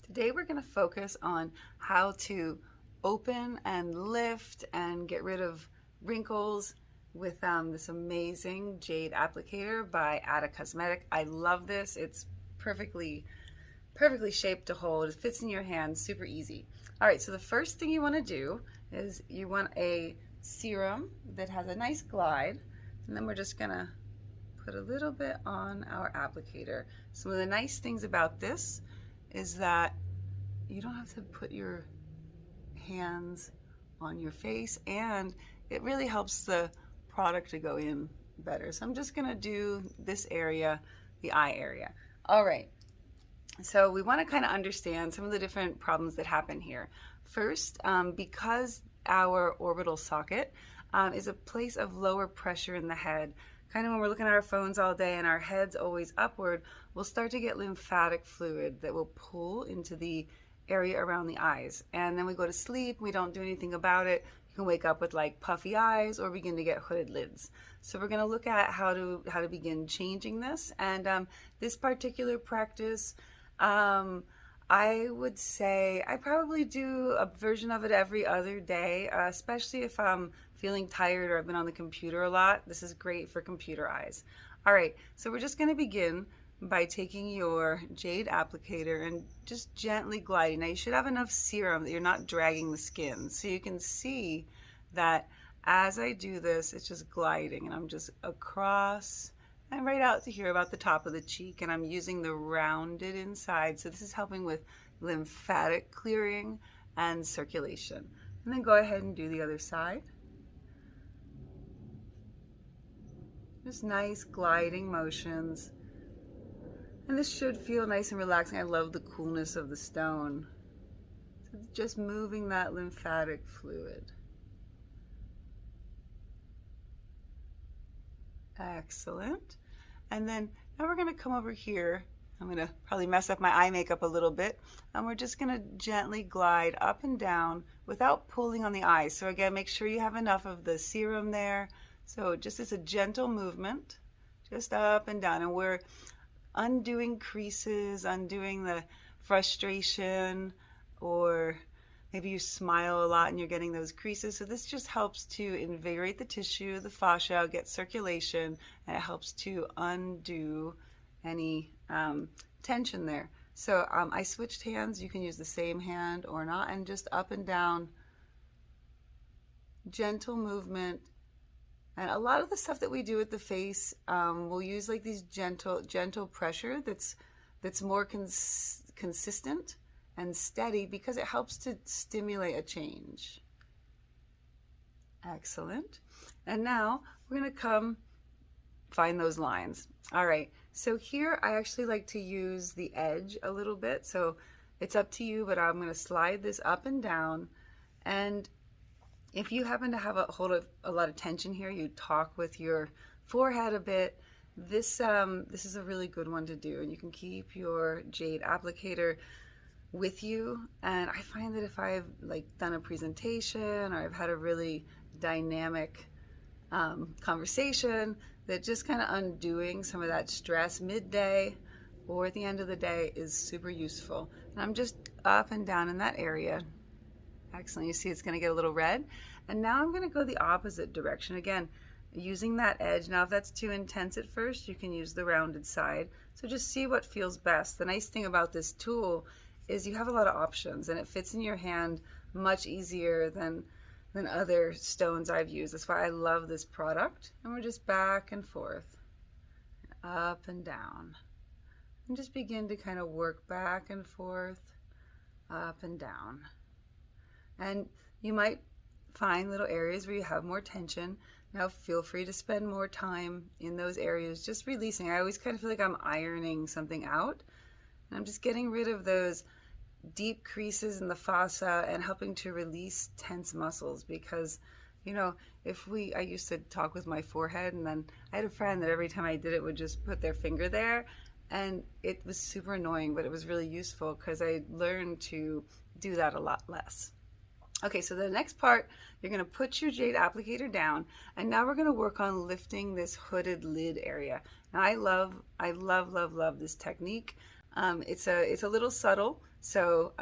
Today we're going to focus on how to open and lift and get rid of wrinkles with this amazing jade applicator by Ada Cosmetic. I love this. It's perfectly shaped to hold. It fits in your hand, super easy. All right, so the first thing you want to do is you want a serum that has a nice glide, and then we're just going to put a little bit on our applicator. Some of the nice things about this is that you don't have to put your hands on your face, and it really helps the product to go in better. So I'm just gonna do this area, the eye area. All right, so we want to kind of understand some of the different problems that happen here. First, because our orbital socket is a place of lower pressure in the head, kind of when we're looking at our phones all day and our head's always upward, we'll start to get lymphatic fluid that will pull into the area around the eyes. And then we go to sleep, we don't do anything about it. You can wake up with like puffy eyes or begin to get hooded lids. So we're going to look at how to begin changing this. And this particular practice, I would say I probably do a version of it every other day, especially if I'm feeling tired or I've been on the computer a lot. This is great for computer eyes. All right, so we're just going to begin by taking your jade applicator and just gently gliding. Now you should have enough serum that you're not dragging the skin. So you can see that as I do this, it's just gliding, and I'm just across and right out to here about the top of the cheek, and I'm using the rounded inside. So this is helping with lymphatic clearing and circulation. And then go ahead and do the other side. Just nice gliding motions. And this should feel nice and relaxing. I love the coolness of the stone. So just moving that lymphatic fluid. Excellent. And then now we're going to come over here. I'm going to probably mess up my eye makeup a little bit. And we're just going to gently glide up and down without pulling on the eyes. So again, make sure you have enough of the serum there. So just as a gentle movement, just up and down. And we're undoing creases, undoing the frustration, or maybe you smile a lot and you're getting those creases. So this just helps to invigorate the tissue, the fascia, get circulation, and it helps to undo any tension there. So I switched hands. You can use the same hand or not, and just up and down, gentle movement. And a lot of the stuff that we do with the face, we'll use like these gentle pressure that's more consistent and steady, because it helps to stimulate a change. Excellent. And now we're going to come find those lines. All right, so here I actually like to use the edge a little bit. So it's up to you, but I'm going to slide this up and down. And if you happen to have a lot of tension here, you talk with your forehead a bit, this is a really good one to do. And you can keep your jade applicator with you. And I find that if I've like done a presentation or I've had a really dynamic conversation, that just kind of undoing some of that stress midday or at the end of the day is super useful. And I'm just up and down in that area. Excellent. You see it's going to get a little red. And now I'm going to go the opposite direction. Again, using that edge. Now if that's too intense at first, you can use the rounded side. So just see what feels best. The nice thing about this tool is you have a lot of options, and it fits in your hand much easier than other stones I've used. That's why I love this product. And we're just back and forth, up and down. And just begin to kind of work back and forth, up and down. And you might find little areas where you have more tension. Now feel free to spend more time in those areas just releasing. I always kind of feel like I'm ironing something out. And I'm just getting rid of those deep creases in the fossa and helping to release tense muscles, because you know, I used to talk with my forehead, and then I had a friend that every time I did it would just put their finger there, and it was super annoying, but it was really useful because I learned to do that a lot less. Okay, so the next part, you're going to put your jade applicator down, and now we're going to work on lifting this hooded lid area. Now I love this technique. It's a little subtle, so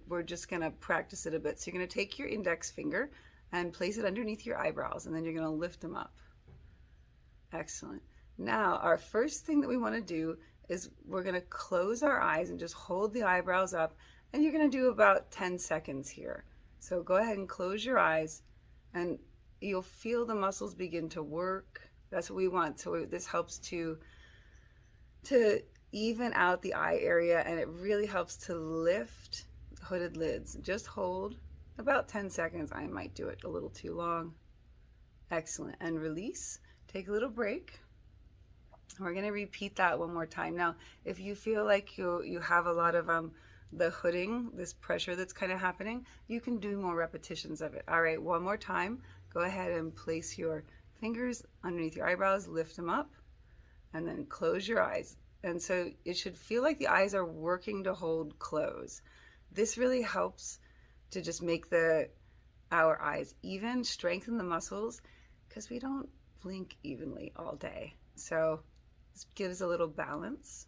we're just gonna practice it a bit. So you're gonna take your index finger and place it underneath your eyebrows, and then you're gonna lift them up. Excellent. Now, our first thing that we want to do is we're gonna close our eyes and just hold the eyebrows up, and you're gonna do about 10 seconds here. So go ahead and close your eyes, and you'll feel the muscles begin to work. That's what we want. So this helps to even out the eye area, and it really helps to lift hooded lids. Just hold about 10 seconds. I might do it a little too long. Excellent. And release. Take a little break. We're going to repeat that one more time. Now, if you feel like you have a lot of the hooding, this pressure that's kind of happening, you can do more repetitions of it. All right, one more time. Go ahead and place your fingers underneath your eyebrows, lift them up, and then close your eyes. And so it should feel like the eyes are working to hold closed. This really helps to just make our eyes even, strengthen the muscles, because we don't blink evenly all day. So this gives a little balance.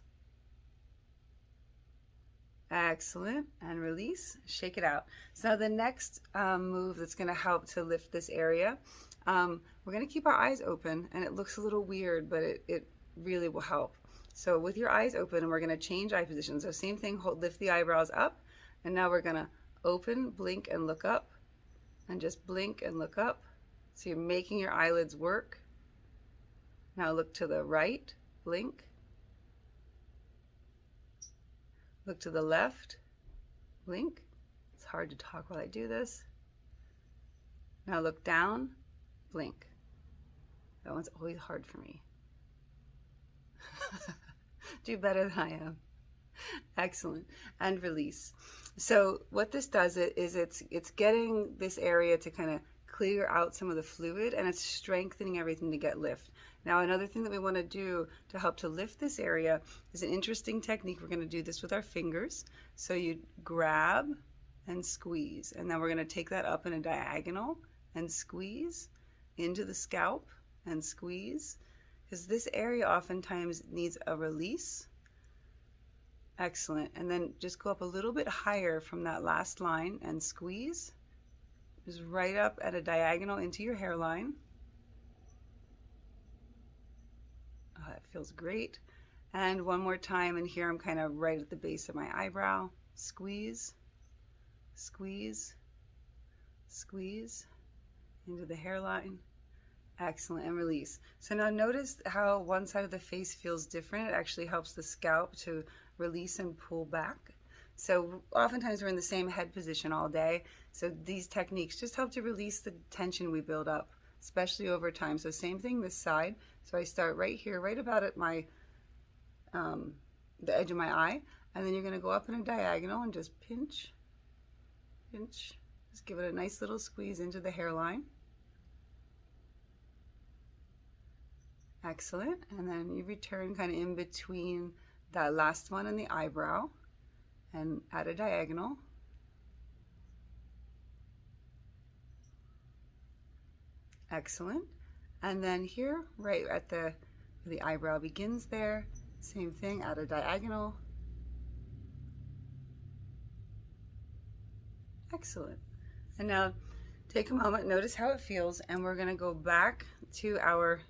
Excellent. And release. Shake it out. So now the next move that's going to help to lift this area, we're going to keep our eyes open, and it looks a little weird, but it really will help. So with your eyes open, and we're going to change eye position. So same thing, lift the eyebrows up, and now we're going to open, blink, and look up, and just blink and look up. So you're making your eyelids work. Now look to the right, blink. Look to the left, blink. It's hard to talk while I do this. Now look down, blink. That one's always hard for me. Do better than I am. Excellent. And release. So what this does is it's getting this area to kind of clear out some of the fluid, and it's strengthening everything to get lift. Now, another thing that we want to do to help to lift this area is an interesting technique. We're going to do this with our fingers. So you grab and squeeze, and then we're going to take that up in a diagonal and squeeze into the scalp and squeeze, because this area oftentimes needs a release. Excellent. And then just go up a little bit higher from that last line and squeeze. Just right up at a diagonal into your hairline. Oh, that feels great. And one more time, and here I'm kind of right at the base of my eyebrow. Squeeze, squeeze, squeeze into the hairline. Excellent. And release. So now notice how one side of the face feels different. It actually helps the scalp to release and pull back. So oftentimes we're in the same head position all day. So these techniques just help to release the tension we build up, especially over time. So same thing this side. So I start right here, right about at my the edge of my eye, and then you're going to go up in a diagonal and just pinch, pinch. Just give it a nice little squeeze into the hairline. Excellent. And then you return kind of in between that last one and the eyebrow, and at a diagonal. Excellent. And then here, right at the eyebrow begins there, same thing, at a diagonal. Excellent. And now take a moment, notice how it feels, and we're going to go back to our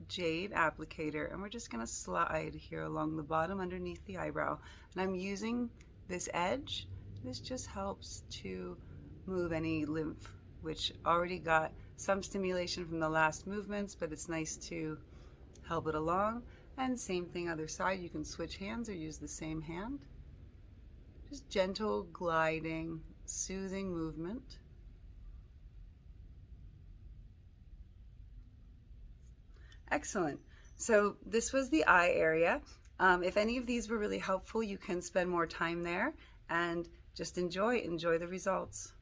jade applicator, and we're just going to slide here along the bottom underneath the eyebrow. And I'm using this edge. This just helps to move any lymph, which already got some stimulation from the last movements, but it's nice to help it along. And same thing other side, you can switch hands or use the same hand. Just gentle gliding, soothing movement. Excellent. So this was the eye area. If any of these were really helpful, you can spend more time there and just enjoy the results.